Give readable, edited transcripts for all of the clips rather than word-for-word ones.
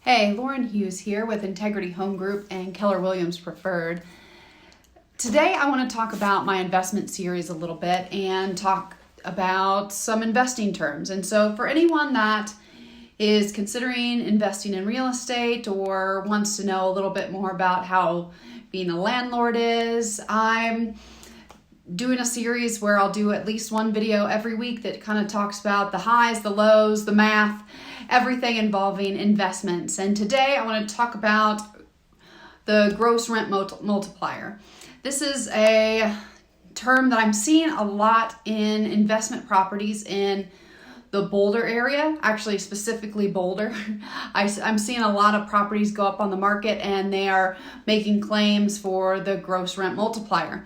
Hey, Lauren Hughes here with Integrity Home Group and Keller Williams Preferred. Today I want to talk about my investment series a little bit and talk about some investing terms. And so for anyone that is considering investing in real estate or wants to know a little bit more about how being a landlord is, I'm doing a series where I'll do at least one video every week that kind of talks about the highs, the lows, the math, everything involving investments. And today I want to talk about the gross rent multiplier. This is a term that I'm seeing a lot in investment properties in the Boulder area, actually specifically Boulder. I'm seeing a lot of properties go up on the market and they are making claims for the gross rent multiplier.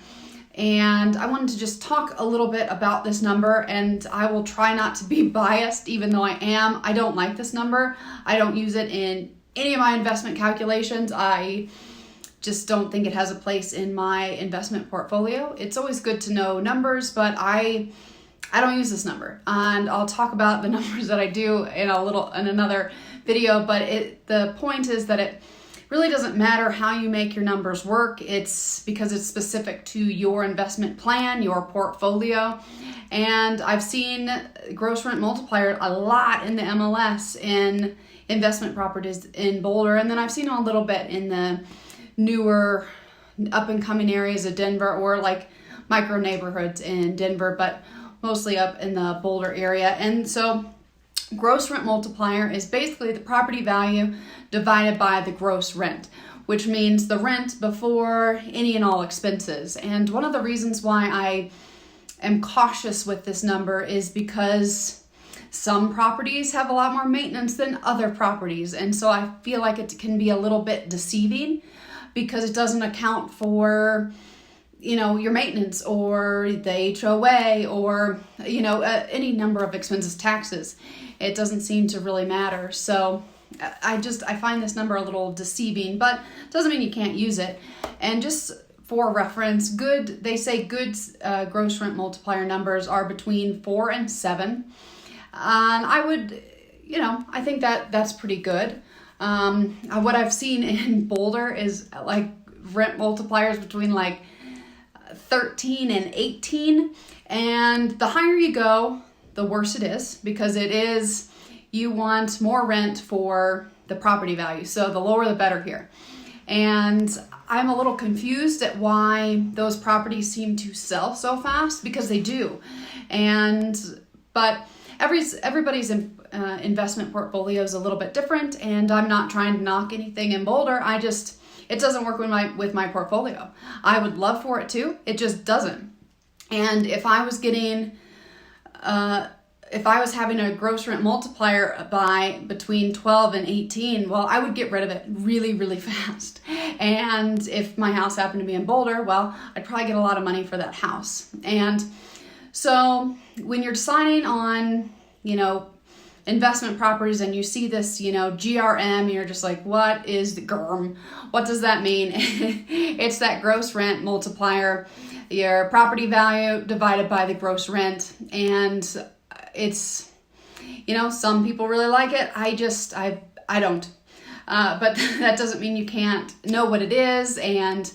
And I wanted to just talk a little bit about this number, and I will try not to be biased, even though I am. I don't like this number. I don't use it in any of my investment calculations. I just don't think it has a place in my investment portfolio. It's always good to know numbers, but I don't use this number. And I'll talk about the numbers that I do in another video, but the point is that it really doesn't matter how you make your numbers work. It's because it's specific to your investment plan, your portfolio. And I've seen gross rent multiplier a lot in the MLS in investment properties in Boulder. And then I've seen a little bit in the newer up and coming areas of Denver or like micro neighborhoods in Denver, but mostly up in the Boulder area. And so gross rent multiplier is basically the property value divided by the gross rent, which means the rent before any and all expenses. And one of the reasons why I am cautious with this number is because some properties have a lot more maintenance than other properties. And so I feel like it can be a little bit deceiving because it doesn't account for your maintenance or the HOA or, any number of expenses, taxes. It doesn't seem to really matter. So I find this number a little deceiving, but doesn't mean you can't use it. And just for reference, they say good gross rent multiplier numbers are between 4 and 7. And I think that's pretty good. What I've seen in Boulder is like rent multipliers between like 13 and 18. And the higher you go, the worse it is, because you want more rent for the property value. So the lower the better here. And I'm a little confused at why those properties seem to sell so fast, because they do. But everybody's investment portfolio is a little bit different, and I'm not trying to knock anything in Boulder. It doesn't work with my portfolio. I would love for it to. It just doesn't. And if I was having a gross rent multiplier by between 12 and 18, well, I would get rid of it really, really fast. And if my house happened to be in Boulder, well, I'd probably get a lot of money for that house. And so when you're deciding on, investment properties and you see this, GRM, you're just like, what is the GRM? What does that mean? It's that gross rent multiplier, your property value divided by the gross rent. And it's, some people really like it. I don't. But that doesn't mean you can't know what it is. And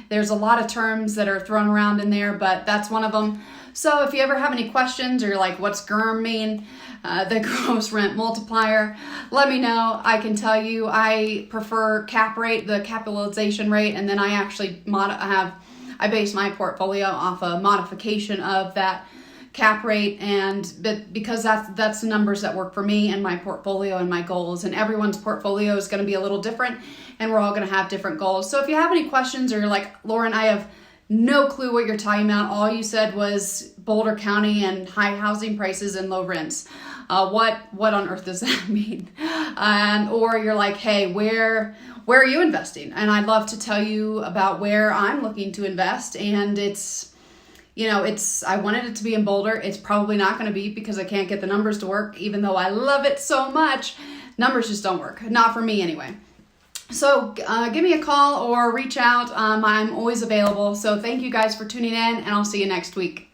there's a lot of terms that are thrown around in there, but that's one of them. So if you ever have any questions or you're like, what's GRM mean? The gross rent multiplier, let me know. I can tell you I prefer cap rate, the capitalization rate, and then I actually I base my portfolio off a modification of that cap rate, but because that's the numbers that work for me and my portfolio and my goals, and everyone's portfolio is going to be a little different, and we're all going to have different goals. So if you have any questions or you're like, Lauren, I have no clue what you're talking about. All you said was Boulder County and high housing prices and low rents. What on earth does that mean? Or you're like, hey, where are you investing? And I'd love to tell you about where I'm looking to invest. And I wanted it to be in Boulder. It's probably not going to be because I can't get the numbers to work, even though I love it so much. Numbers just don't work. Not for me anyway. So give me a call or reach out. I'm always available. So thank you guys for tuning in, and I'll see you next week.